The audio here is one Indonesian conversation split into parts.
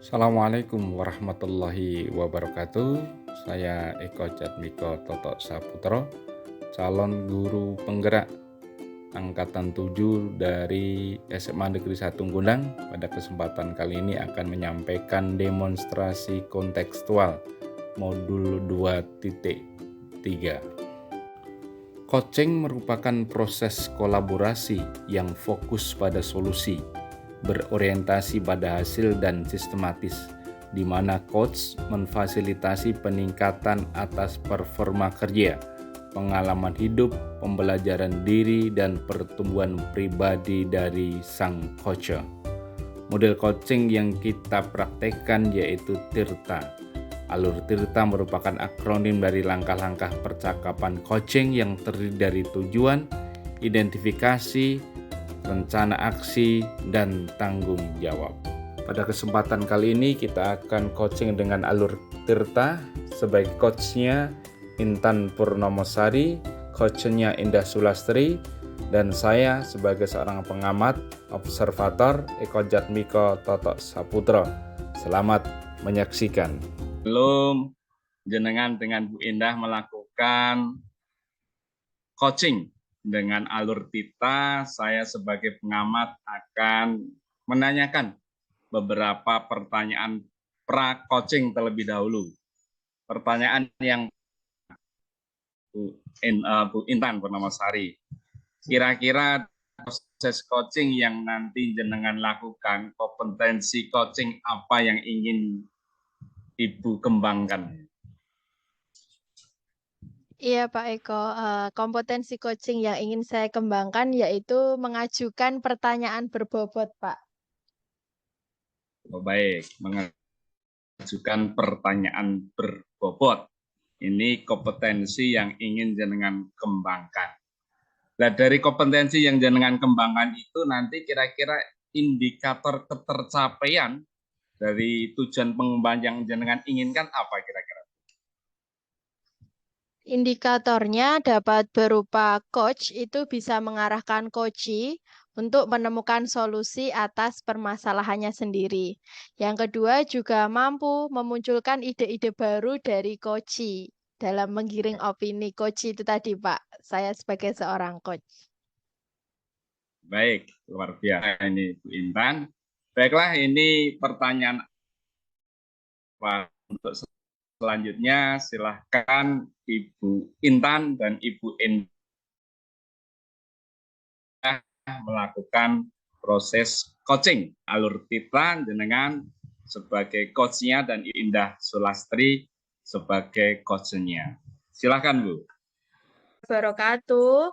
Assalamualaikum warahmatullahi wabarakatuh. Saya Eko Jatmiko Toto Saputro, calon guru penggerak angkatan 7 dari SMA Negeri 1 Gundang. Pada kesempatan kali ini akan menyampaikan demonstrasi kontekstual modul 2.3. Coaching merupakan proses kolaborasi yang fokus pada solusi, berorientasi pada hasil dan sistematis, di mana coach memfasilitasi peningkatan atas performa kerja, pengalaman hidup, pembelajaran diri, dan pertumbuhan pribadi dari sang coach. Model coaching yang kita praktekkan yaitu TIRTA. Alur TIRTA merupakan akronim dari langkah-langkah percakapan coaching yang terdiri dari tujuan, identifikasi, rencana aksi, dan tanggung jawab. Pada kesempatan kali ini kita akan coaching dengan alur TIRTA. Sebagai coachnya Intan Purnomosari, coachnya Indah Sulastri, dan saya sebagai seorang pengamat, observator Eko Jatmiko Toto Saputro. Selamat menyaksikan. Belum jenengan dengan Bu Indah melakukan coaching dengan alur TIRTA, saya sebagai pengamat akan menanyakan beberapa pertanyaan pra-coaching terlebih dahulu. Pertanyaan yang Bu Intan Purnomosari, kira-kira proses coaching yang nanti jenengan lakukan, kompetensi coaching apa yang ingin Ibu kembangkan? Iya Pak Eko, kompetensi coaching yang ingin saya kembangkan yaitu mengajukan pertanyaan berbobot, Pak. Oh, baik, mengajukan pertanyaan berbobot. Ini kompetensi yang ingin jenengan kembangkan. Nah, dari kompetensi yang jenengan kembangkan itu nanti kira-kira indikator ketercapaian dari tujuan pengembangan yang jenengan inginkan apa kira-kira? Indikatornya dapat berupa coach itu bisa mengarahkan coachee untuk menemukan solusi atas permasalahannya sendiri. Yang kedua juga mampu memunculkan ide-ide baru dari coachee dalam menggiring opini coachee itu tadi, Pak. Saya sebagai seorang coach. Baik, luar biasa ini Bu Intan. Baiklah, ini pertanyaan untuk selanjutnya. Silahkan Ibu Intan dan Ibu Indah melakukan proses coaching alur TIRTA jenengan sebagai coachnya dan Indah Sulastri sebagai coachnya. Silahkan Bu. Wabarakatuh.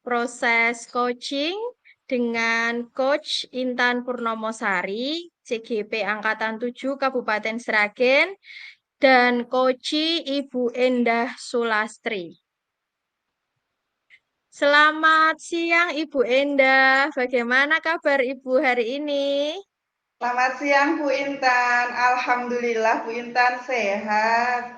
Proses coaching dengan Coach Intan Purnomosari, CGP Angkatan 7 Kabupaten Sragen, dan Coachee Ibu Endah Sulastri. Selamat siang Ibu Endah, bagaimana kabar Ibu hari ini? Selamat siang Bu Intan, Alhamdulillah Bu Intan sehat.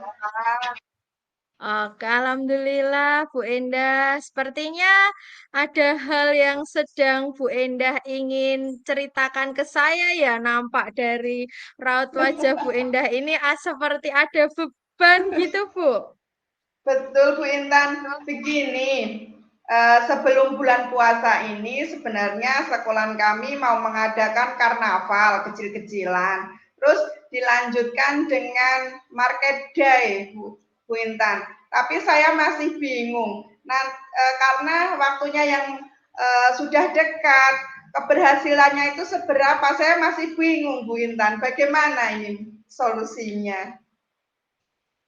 Oke, alhamdulillah Bu Endah. Sepertinya ada hal yang sedang Bu Endah ingin ceritakan ke saya ya. Nampak dari raut wajah Bu Endah ini seperti ada beban gitu Bu. Betul Bu Intan, begini, sebelum bulan puasa ini sebenarnya sekolah kami mau mengadakan karnaval kecil-kecilan. Terus dilanjutkan dengan market day Bu Intan. Tapi saya masih bingung. Nah, karena waktunya yang sudah dekat, keberhasilannya itu seberapa? Saya masih bingung Bu Intan. Bagaimana ini solusinya?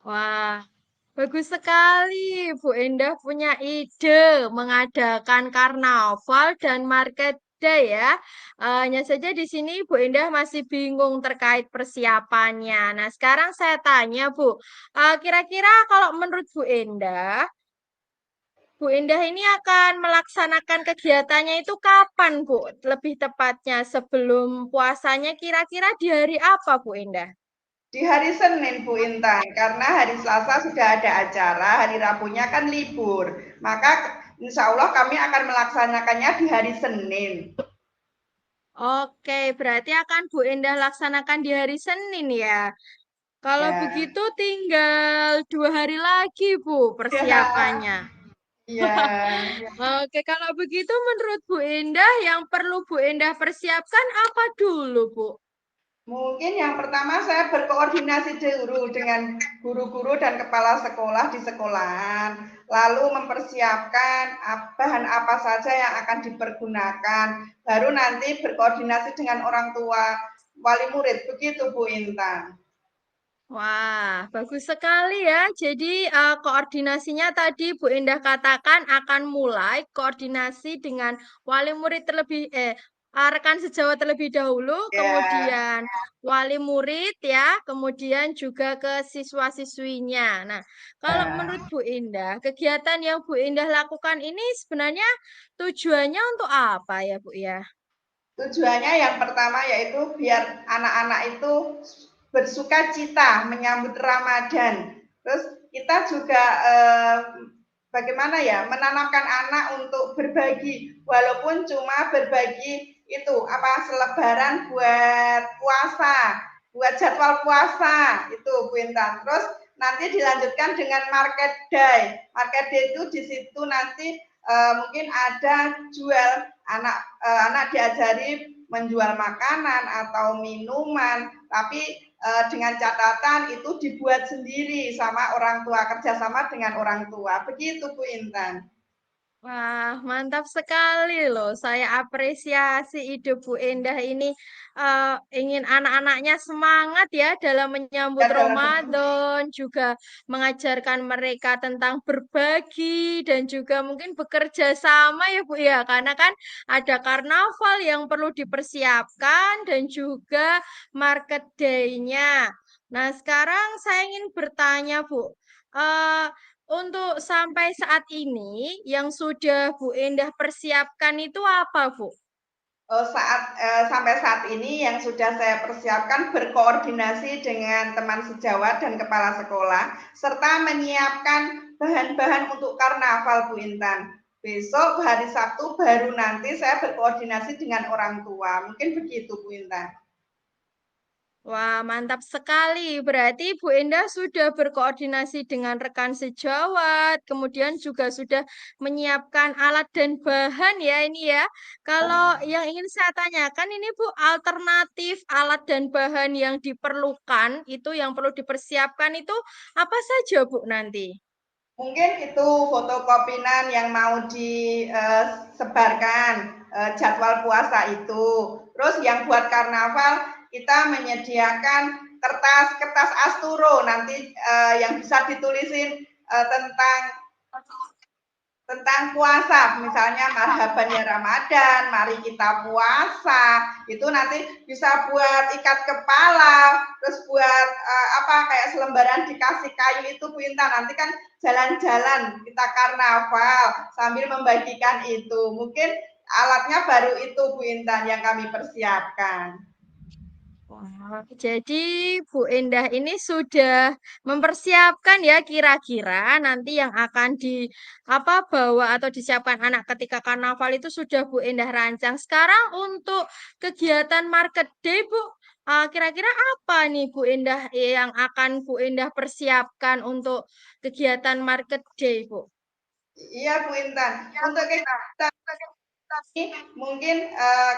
Wah, bagus sekali Bu Endah punya ide mengadakan karnaval dan market day ya. Hanya saja di sini Bu Endah masih bingung terkait persiapannya. Nah, sekarang saya tanya Bu, kira-kira kalau menurut Bu Endah ini akan melaksanakan kegiatannya itu kapan Bu? Lebih tepatnya sebelum puasanya kira-kira di hari apa Bu Endah? Di hari Senin Bu Intan, karena hari Selasa sudah ada acara, hari Rabunya kan libur. Maka insya Allah kami akan melaksanakannya di hari Senin. Oke, berarti akan Bu Endah laksanakan di hari Senin ya. Kalau Ya. begitu tinggal 2 hari lagi, Bu, Ya. persiapannya. Ya. Oke, kalau begitu menurut Bu Endah yang perlu Bu Endah persiapkan apa dulu, Bu? Mungkin yang pertama saya berkoordinasi dulu dengan guru-guru dan kepala sekolah di sekolahan, lalu mempersiapkan bahan apa saja yang akan dipergunakan, baru nanti berkoordinasi dengan orang tua wali murid. Begitu Bu Intan. Wah, bagus sekali ya. Jadi koordinasinya tadi Bu Endah katakan akan mulai koordinasi dengan wali murid rekan sejawat terlebih dahulu, Ya, kemudian wali murid ya, kemudian juga ke siswa-siswinya. Nah, kalau menurut ya. Bu Endah, kegiatan yang Bu Endah lakukan ini sebenarnya tujuannya untuk apa ya, Bu ya? Tujuannya yang pertama yaitu biar anak-anak itu bersuka cita menyambut Ramadan. Terus kita juga bagaimana ya menanamkan anak untuk berbagi, walaupun cuma berbagi itu apa selebaran buat puasa, buat jadwal puasa itu Bu Intan. Terus nanti dilanjutkan dengan market day. Market day itu di situ nanti mungkin ada jual anak diajari menjual makanan atau minuman, tapi dengan catatan itu dibuat sendiri sama orang tua, kerjasama dengan orang tua. Begitu Bu Intan. Wah, mantap sekali loh. Saya apresiasi ide Bu Endah ini ingin anak-anaknya semangat ya dalam menyambut Ya, dalam Ramadan, juga mengajarkan mereka tentang berbagi dan juga mungkin bekerja sama ya Bu ya. Karena kan ada karnaval yang perlu dipersiapkan dan juga market day-nya. Nah, sekarang saya ingin bertanya Bu. Eh, untuk sampai saat ini, yang sudah Bu Endah persiapkan itu apa, Bu? Sampai saat ini yang sudah saya persiapkan berkoordinasi dengan teman sejawat dan kepala sekolah, serta menyiapkan bahan-bahan untuk karnaval Bu Intan. Besok hari Sabtu baru nanti saya berkoordinasi dengan orang tua. Mungkin begitu Bu Intan. Wah, mantap sekali. Berarti Bu Endah sudah berkoordinasi dengan rekan sejawat, kemudian juga sudah menyiapkan alat dan bahan ya ini ya. Kalau yang ingin saya tanyakan ini Bu, alternatif alat dan bahan yang diperlukan itu yang perlu dipersiapkan itu apa saja Bu nanti? Mungkin itu fotokopian yang mau disebarkan jadwal puasa itu. Terus yang buat karnaval kita menyediakan kertas asturo nanti yang bisa ditulisin tentang puasa, misalnya marhabannya Ramadan, mari kita puasa, itu nanti bisa buat ikat kepala, terus buat kayak selembaran dikasih kayu itu Bu Intan, nanti kan jalan-jalan kita karnaval sambil membagikan itu, mungkin alatnya baru itu Bu Intan yang kami persiapkan. Wah, jadi Bu Endah ini sudah mempersiapkan ya kira-kira nanti yang akan bawa atau disiapkan anak ketika karnaval itu sudah Bu Endah rancang. Sekarang untuk kegiatan market day Bu, kira-kira apa nih Bu Endah yang akan Bu Endah persiapkan untuk kegiatan market day Bu? Iya Bu Intan, untuk kita mungkin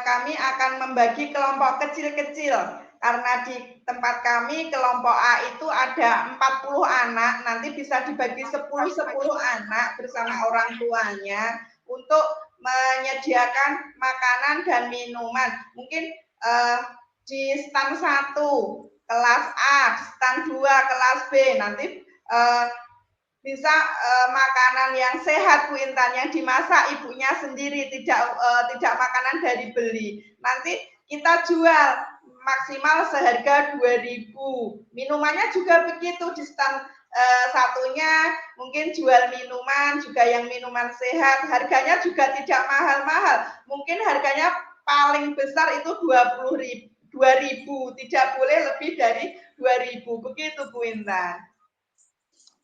kami akan membagi kelompok kecil-kecil karena di tempat kami kelompok A itu ada 40 anak, nanti bisa dibagi 10-10 anak bersama orang tuanya untuk menyediakan makanan dan minuman. Mungkin di stand 1 kelas A, stand 2 kelas B, nanti bisa makanan yang sehat Bu Intan yang dimasak ibunya sendiri tidak makanan dari beli. Nanti kita jual maksimal seharga 2.000. Minumannya juga begitu di stand satunya mungkin jual minuman juga yang minuman sehat, harganya juga tidak mahal-mahal. Mungkin harganya paling besar itu 2.000, tidak boleh lebih dari 2.000. Begitu Bu Intan.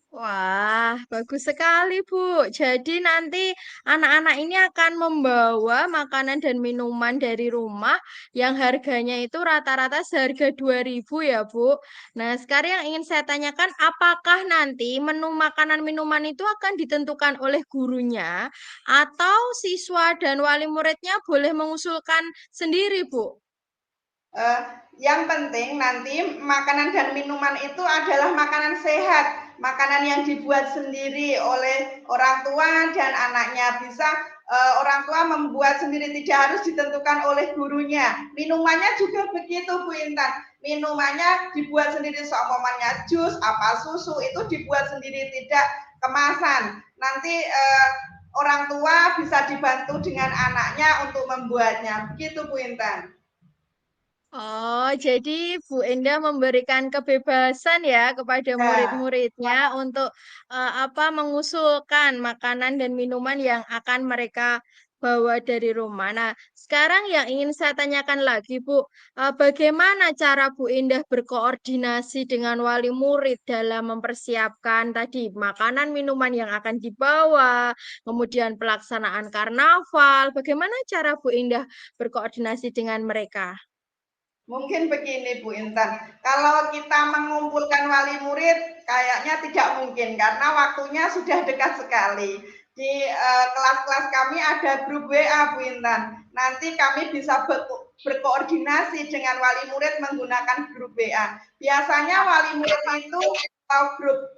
Wah, bagus sekali, Bu. Jadi nanti anak-anak ini akan membawa makanan dan minuman dari rumah yang harganya itu rata-rata seharga 2.000 ya, Bu. Nah, sekarang yang ingin saya tanyakan, apakah nanti menu makanan minuman itu akan ditentukan oleh gurunya atau siswa dan wali muridnya boleh mengusulkan sendiri, Bu? Eh, yang penting nanti makanan dan minuman itu adalah makanan sehat, makanan yang dibuat sendiri oleh orang tua dan anaknya. Bisa orang tua membuat sendiri, tidak harus ditentukan oleh gurunya. Minumannya juga begitu, Bu Intan. Minumannya dibuat sendiri, seumpamanya jus, apa susu itu dibuat sendiri, tidak kemasan. Nanti orang tua bisa dibantu dengan anaknya untuk membuatnya. Begitu, Bu Intan. Oh, jadi Bu Endah memberikan kebebasan ya kepada Ya. murid-muridnya untuk mengusulkan makanan dan minuman yang akan mereka bawa dari rumah. Nah, sekarang yang ingin saya tanyakan lagi, Bu, bagaimana cara Bu Endah berkoordinasi dengan wali murid dalam mempersiapkan tadi makanan minuman yang akan dibawa, kemudian pelaksanaan karnaval. Bagaimana cara Bu Endah berkoordinasi dengan mereka? Mungkin begini Bu Intan, kalau kita mengumpulkan wali murid kayaknya tidak mungkin karena waktunya sudah dekat sekali. Di kelas-kelas kami ada grup WA Bu Intan. Nanti kami bisa berkoordinasi dengan wali murid menggunakan grup WA. Biasanya wali murid itu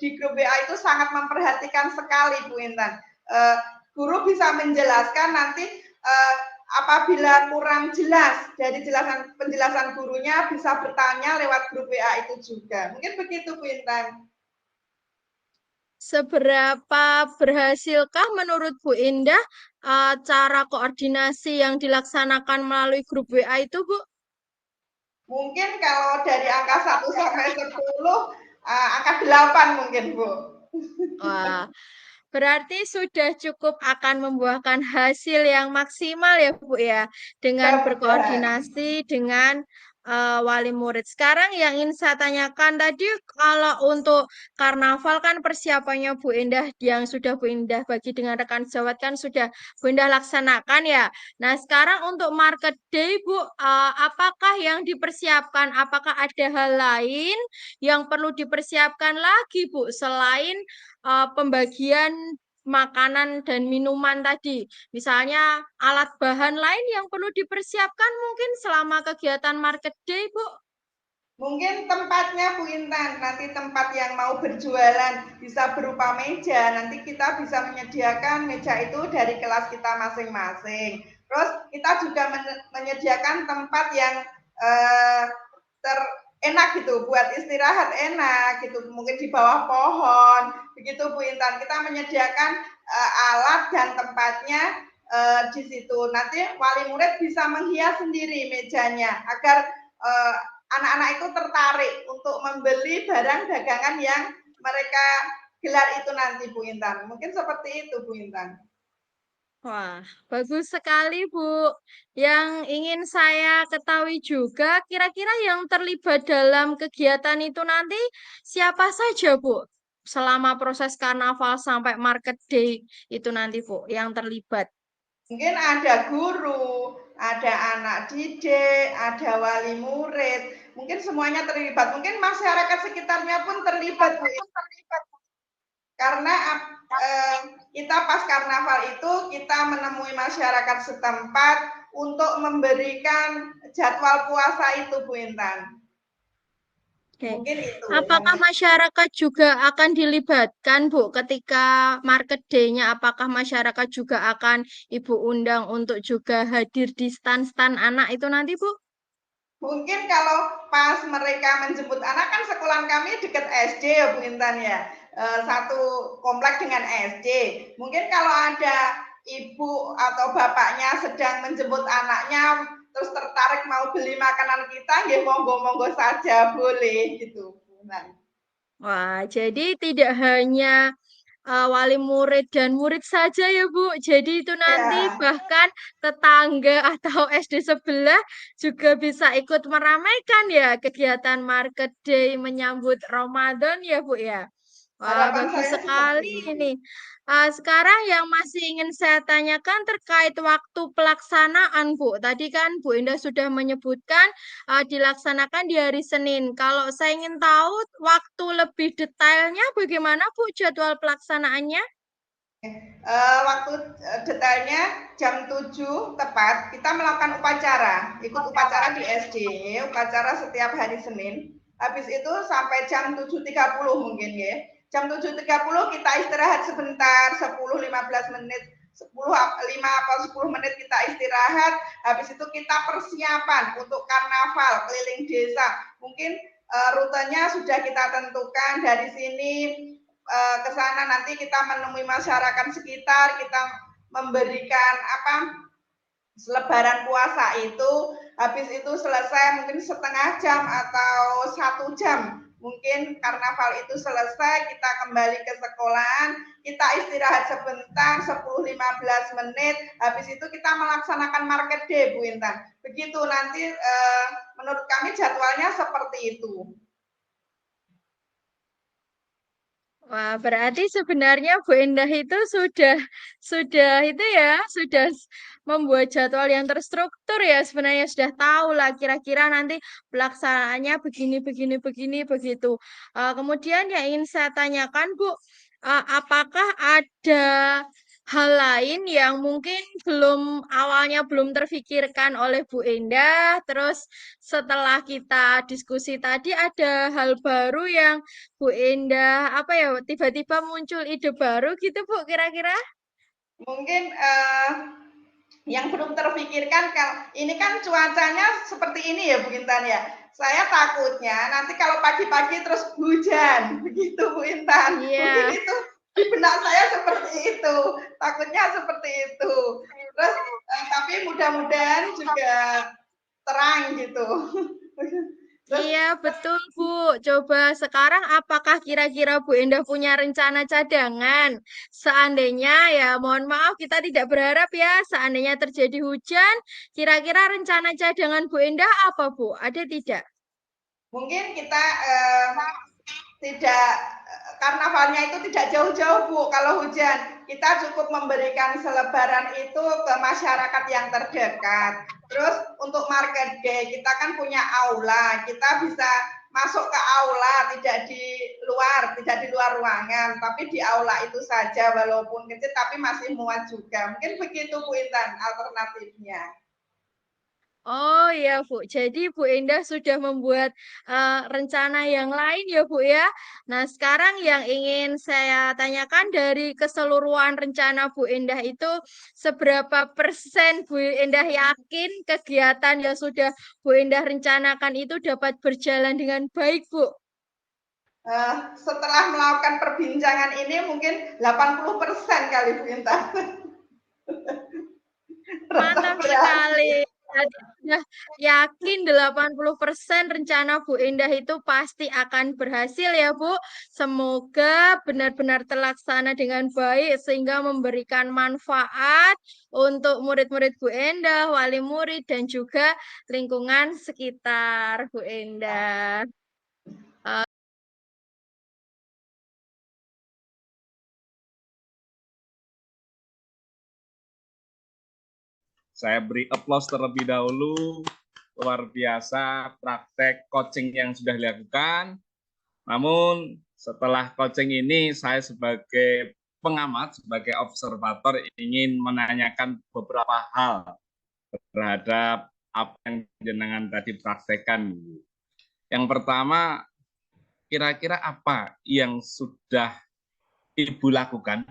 di grup WA itu sangat memperhatikan sekali Bu Intan. Guru bisa menjelaskan nanti apabila kurang jelas dari penjelasan gurunya bisa bertanya lewat grup WA itu juga. Mungkin begitu Bu Intan. Seberapa berhasilkah menurut Bu Indah cara koordinasi yang dilaksanakan melalui grup WA itu, Bu? Mungkin kalau dari angka 1 sampai 10, angka 8 mungkin Bu. Wah, berarti sudah cukup akan membuahkan hasil yang maksimal ya, Bu ya, dengan Mudah-mudahan. berkoordinasi dengan wali murid. Sekarang yang ingin saya tanyakan tadi, kalau untuk karnaval kan persiapannya Bu Indah yang sudah Bu Indah bagi dengan rekan sejawat kan sudah Bu Indah laksanakan ya. Nah, sekarang untuk market day, Bu, apakah yang dipersiapkan? Apakah ada hal lain yang perlu dipersiapkan lagi, Bu, selain pembagian makanan dan minuman tadi. Misalnya alat bahan lain yang perlu dipersiapkan mungkin selama kegiatan market day, Bu. Mungkin tempatnya Bu Intan, nanti tempat yang mau berjualan bisa berupa meja, nanti kita bisa menyediakan meja itu dari kelas kita masing-masing. Terus kita juga menyediakan tempat yang eh, enak gitu, buat istirahat enak gitu, mungkin di bawah pohon, begitu Bu Intan. Kita menyediakan alat dan tempatnya di situ. Nanti wali murid bisa menghias sendiri mejanya agar anak-anak itu tertarik untuk membeli barang dagangan yang mereka gelar itu nanti Bu Intan. Mungkin seperti itu Bu Intan. Wah, bagus sekali, Bu. Yang ingin saya ketahui juga, kira-kira yang terlibat dalam kegiatan itu nanti siapa saja, Bu? Selama proses karnaval sampai market day itu nanti, Bu, yang terlibat. Mungkin ada guru, ada anak didik, ada wali murid, mungkin semuanya terlibat. Mungkin masyarakat sekitarnya pun terlibat Bu. Karena kita pas karnaval itu kita menemui masyarakat setempat untuk memberikan jadwal puasa itu Bu Intan. Oke. Mungkin itu Apakah masyarakat juga akan dilibatkan, Bu, ketika market day-nya? Apakah masyarakat juga akan Ibu undang untuk juga hadir di stand-stand anak itu nanti, Bu? mungkin kalau pas mereka menjemput anak, kan sekolah kami dekat SD ya Bu Intan ya, satu komplek dengan SD. Mungkin kalau ada ibu atau bapaknya sedang menjemput anaknya terus tertarik mau beli makanan kita, ya monggo-monggo saja boleh gitu Bu Intan. Wah, jadi tidak hanya wali murid dan murid saja ya, Bu. Jadi itu nanti Ya. bahkan tetangga atau SD sebelah juga bisa ikut meramaikan ya kegiatan market day menyambut Ramadan ya, Bu ya. Wah, Harapan bagus saya seperti sekali itu. ini. Sekarang yang masih ingin saya tanyakan terkait waktu pelaksanaan, Bu. Tadi kan Bu Indah sudah menyebutkan dilaksanakan di hari Senin. Kalau saya ingin tahu waktu lebih detailnya bagaimana, Bu, jadwal pelaksanaannya? Waktu detailnya jam 7 tepat kita melakukan upacara, ikut upacara di SD, upacara setiap hari Senin. Habis itu sampai jam 7.30 mungkin ya. Jam 7.30 kita istirahat sebentar, 10-15 menit, 5 atau 10 menit kita istirahat. Habis itu kita persiapan untuk karnaval keliling desa. Mungkin rutenya sudah kita tentukan dari sini ke sana, nanti kita menemui masyarakat sekitar, kita memberikan selebaran puasa itu. Habis itu selesai mungkin setengah jam atau 1 jam, mungkin karnaval itu selesai, kita kembali ke sekolahan, kita istirahat sebentar 10-15 menit. Habis itu kita melaksanakan market day, Bu Intan. Begitu nanti menurut kami jadwalnya seperti itu. Wah, berarti sebenarnya Bu Endah itu sudah itu ya, membuat jadwal yang terstruktur ya. Sebenarnya sudah tahu lah kira-kira nanti pelaksanaannya begini begitu. Kemudian yang ingin saya tanyakan, Bu, apakah ada hal lain yang mungkin awalnya belum terfikirkan oleh Bu Endah, terus setelah kita diskusi tadi ada hal baru yang Bu Endah, apa ya, tiba-tiba muncul ide baru gitu, Bu, kira-kira? Mungkin yang belum terfikirkan, ini kan cuacanya seperti ini ya Bu Intan ya. Saya takutnya nanti kalau pagi-pagi terus hujan, begitu Bu Intan. Mungkin Iya, itu di benak saya seperti itu, takutnya seperti itu. Terus tapi mudah-mudahan juga terang gitu. Terus iya betul, Bu. Coba sekarang apakah kira-kira Bu Endah punya rencana cadangan? Seandainya ya, mohon maaf kita tidak berharap ya, seandainya terjadi hujan, kira-kira rencana cadangan Bu Endah apa, Bu? Ada tidak? mungkin kita tidak, karnavalnya itu tidak jauh-jauh Bu kalau hujan. Kita cukup memberikan selebaran itu ke masyarakat yang terdekat. Terus untuk market day kita kan punya aula, kita bisa masuk ke aula, tidak di luar ruangan, tapi di aula itu saja, walaupun kecil tapi masih muat juga. Mungkin begitu Bu Intan alternatifnya. Oh ya Bu, jadi Bu Endah sudah membuat rencana yang lain ya Bu ya. Nah sekarang yang ingin saya tanyakan dari keseluruhan rencana Bu Endah itu seberapa persen Bu Endah yakin kegiatan yang sudah Bu Endah rencanakan itu dapat berjalan dengan baik Bu? Setelah melakukan perbincangan ini mungkin 80% kali Bu Intan. Rasa Mantap berhasil. sekali. Jadi sudah yakin 80% rencana Bu Endah itu pasti akan berhasil ya Bu. Semoga benar-benar terlaksana dengan baik sehingga memberikan manfaat untuk murid-murid Bu Endah, wali murid dan juga lingkungan sekitar Bu Endah. Saya beri aplaus terlebih dahulu. Luar biasa praktek coaching yang sudah dilakukan. Namun setelah coaching ini saya sebagai pengamat, sebagai observator ingin menanyakan beberapa hal terhadap apa yang jenengan tadi praktekkan. Yang pertama, kira-kira apa yang sudah Ibu lakukan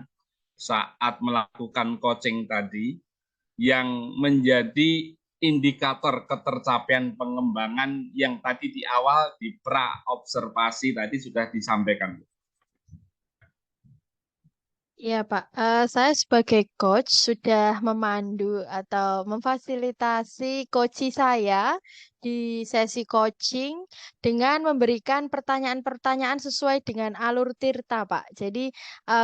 saat melakukan coaching tadi yang menjadi indikator ketercapaian pengembangan yang tadi di awal di pra-observasi tadi sudah disampaikan. Iya, Pak. Saya sebagai coach sudah memandu atau memfasilitasi coachi saya di sesi coaching dengan memberikan pertanyaan-pertanyaan sesuai dengan alur tirta, Pak. Jadi,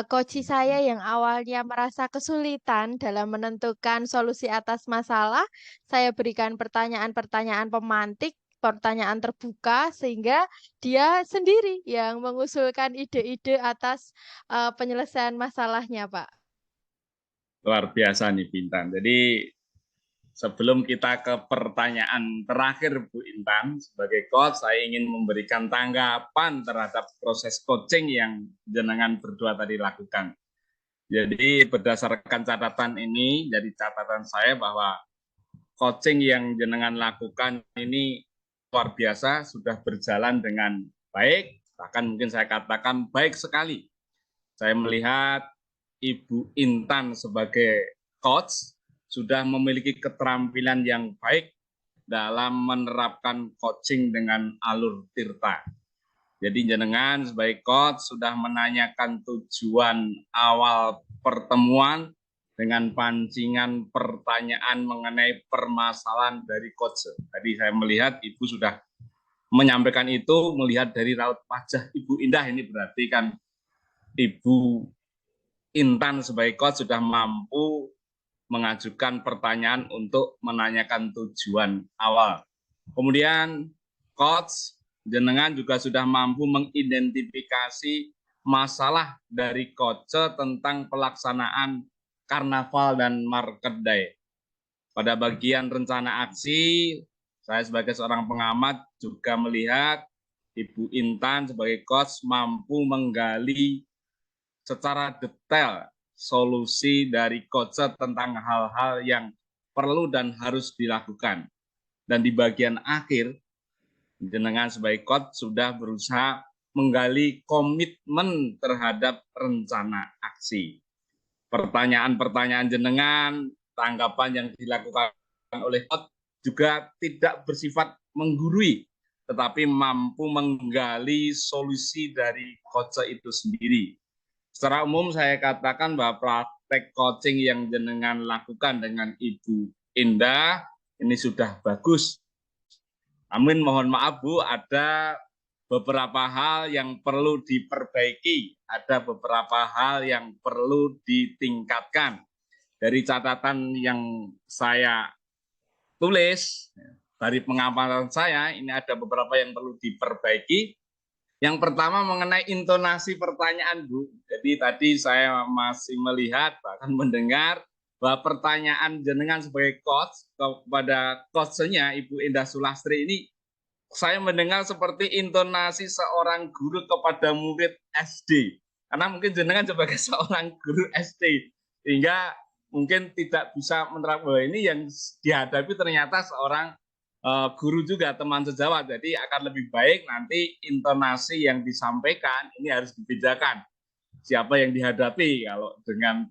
coachi saya yang awalnya merasa kesulitan dalam menentukan solusi atas masalah, saya berikan pertanyaan-pertanyaan pemantik pertanyaan terbuka sehingga dia sendiri yang mengusulkan ide-ide atas penyelesaian masalahnya, Pak. Luar biasa nih Bintan. Jadi sebelum kita ke pertanyaan terakhir Bu Intan, sebagai coach saya ingin memberikan tanggapan terhadap proses coaching yang jenengan berdua tadi lakukan. Jadi berdasarkan catatan ini, jadi catatan saya bahwa coaching yang jenengan lakukan ini luar biasa, sudah berjalan dengan baik, bahkan mungkin saya katakan baik sekali. Saya melihat Ibu Intan sebagai coach sudah memiliki keterampilan yang baik dalam menerapkan coaching dengan alur tirta. Jadi jenengan sebagai coach sudah menanyakan tujuan awal pertemuan dengan pancingan pertanyaan mengenai permasalahan dari coach. Tadi saya melihat Ibu sudah menyampaikan itu, melihat dari raut wajah Ibu Indah, ini berarti kan Ibu Intan sebagai coach sudah mampu mengajukan pertanyaan untuk menanyakan tujuan awal. Kemudian coach, jenengan juga sudah mampu mengidentifikasi masalah dari coach tentang pelaksanaan karnaval dan market day. Pada bagian rencana aksi, saya sebagai seorang pengamat juga melihat Ibu Intan sebagai coach mampu menggali secara detail solusi dari coach tentang hal-hal yang perlu dan harus dilakukan. Dan di bagian akhir, jenengan sebagai coach sudah berusaha menggali komitmen terhadap rencana aksi. Pertanyaan-pertanyaan jenengan, tanggapan yang dilakukan oleh coach juga tidak bersifat menggurui, tetapi mampu menggali solusi dari coach itu sendiri. Secara umum saya katakan bahwa praktek coaching yang jenengan lakukan dengan Ibu Indah ini sudah bagus. Namun mohon maaf Bu, ada beberapa hal yang perlu diperbaiki, ada beberapa hal yang perlu ditingkatkan. Dari catatan yang saya tulis, dari pengamatan saya, ini ada beberapa yang perlu diperbaiki. Yang pertama mengenai intonasi pertanyaan, Bu. Jadi tadi saya masih melihat, bahkan mendengar, bahwa pertanyaan jenengan sebagai coach kepada coachnya Ibu Indah Sulastri ini, saya mendengar seperti intonasi seorang guru kepada murid SD. Karena mungkin jenengan sebagai seorang guru SD, sehingga mungkin tidak bisa menerapkan bahwa ini yang dihadapi ternyata seorang guru juga, teman sejawat. Jadi akan lebih baik nanti intonasi yang disampaikan ini harus dibedakan siapa yang dihadapi. Kalau dengan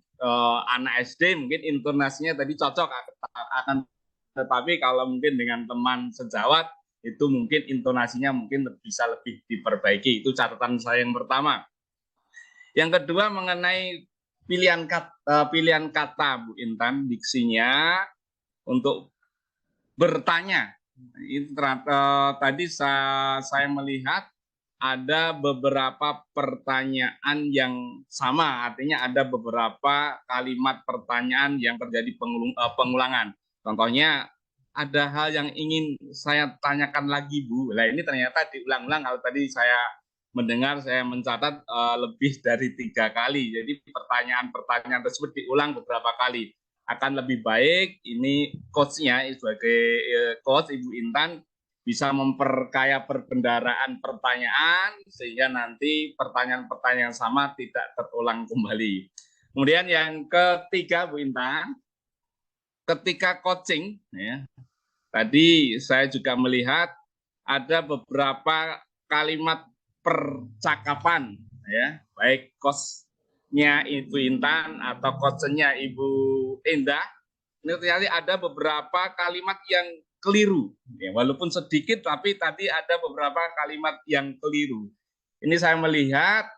anak SD mungkin intonasinya tadi cocok akan, tetapi kalau mungkin dengan teman sejawat itu mungkin intonasinya mungkin bisa lebih diperbaiki. Itu catatan saya yang pertama. Yang kedua mengenai pilihan kata Bu Intan, diksinya untuk bertanya. Itu tadi saya melihat ada beberapa pertanyaan yang sama, artinya ada beberapa kalimat pertanyaan yang terjadi pengulangan. Contohnya ada hal yang ingin saya tanyakan lagi Bu. Nah ini ternyata diulang-ulang. Kalau tadi saya mendengar, saya mencatat lebih dari 3 kali. Jadi pertanyaan-pertanyaan tersebut diulang beberapa kali. Akan lebih baik ini coachnya sebagai coach Ibu Intan bisa memperkaya perbendaharaan pertanyaan sehingga nanti pertanyaan-pertanyaan sama tidak terulang kembali. Kemudian yang ketiga Bu Intan, ketika coaching ya, tadi saya juga melihat ada beberapa kalimat percakapan ya, baik coachnya Ibu Intan atau coachnya Ibu Indah, ini ternyata ada beberapa kalimat yang keliru. Ya, walaupun sedikit, tapi tadi ada beberapa kalimat yang keliru. Ini saya melihat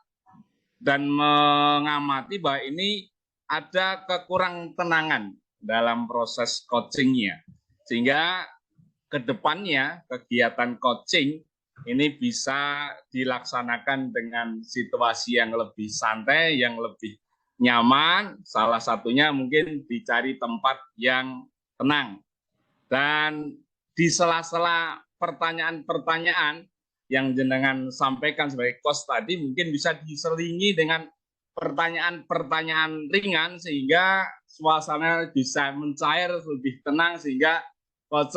dan mengamati bahwa ini ada kekurang tenangan dalam proses coachingnya. Sehingga ke depannya kegiatan coaching ini bisa dilaksanakan dengan situasi yang lebih santai, yang lebih nyaman. Salah satunya mungkin dicari tempat yang tenang. Dan di sela-sela pertanyaan-pertanyaan yang jenengan sampaikan sebagai coach tadi mungkin bisa diselingi dengan pertanyaan-pertanyaan ringan sehingga suasana bisa mencair lebih tenang sehingga coach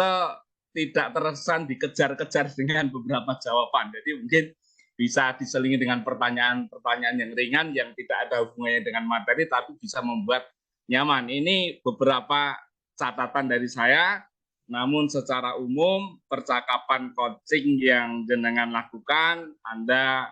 tidak terkesan dikejar-kejar dengan beberapa jawaban. Jadi mungkin bisa diselingi dengan pertanyaan-pertanyaan yang ringan yang tidak ada hubungannya dengan materi tapi bisa membuat nyaman. Ini beberapa catatan dari saya. Namun secara umum percakapan coaching yang jenengan lakukan, Anda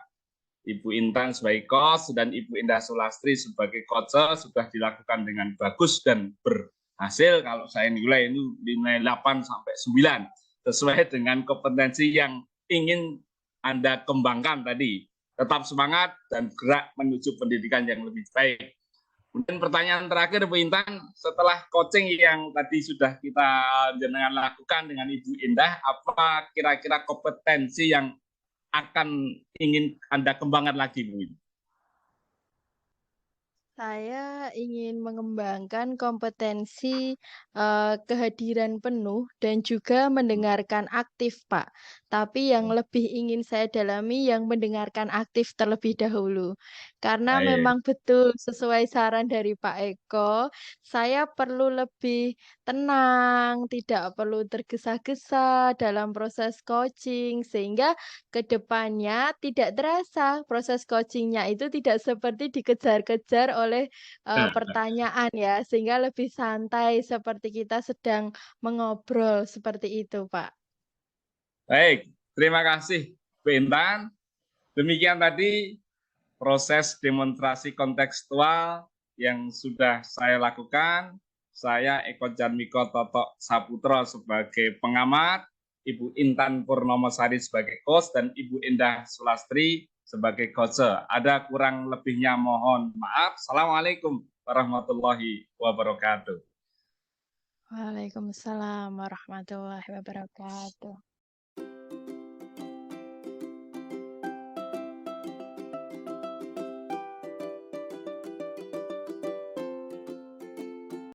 Ibu Intan sebagai coach dan Ibu Indah Sulastri sebagai coach sudah dilakukan dengan bagus dan berhasil. Kalau saya nilai ini nilai 8 sampai 9 sesuai dengan kompetensi yang ingin Anda kembangkan tadi. Tetap semangat dan gerak menuju pendidikan yang lebih baik. Kemudian pertanyaan terakhir Bu Intan, setelah coaching yang tadi sudah kita jenengan lakukan dengan Ibu Indah, apa kira-kira kompetensi yang akan ingin Anda kembangkan lagi Bu Intan? Saya ingin mengembangkan kompetensi kehadiran penuh dan juga mendengarkan aktif, Pak. Tapi yang lebih ingin saya dalami yang mendengarkan aktif terlebih dahulu. Karena Baik. memang betul sesuai saran dari Pak Eko, saya perlu lebih tenang, tidak perlu tergesa-gesa dalam proses coaching sehingga ke depannya tidak terasa proses coachingnya itu tidak seperti dikejar-kejar oleh pertanyaan ya, sehingga lebih santai seperti kita sedang mengobrol seperti itu, Pak. Baik, terima kasih Bu Intan. Demikian tadi proses demonstrasi kontekstual yang sudah saya lakukan. Saya Eko Janmiko Toto Saputro sebagai pengamat, Ibu Intan Purnomosari sebagai coach, dan Ibu Indah Sulastri sebagai coach. Ada kurang lebihnya mohon maaf. Assalamualaikum warahmatullahi wabarakatuh. Waalaikumsalam warahmatullahi wabarakatuh.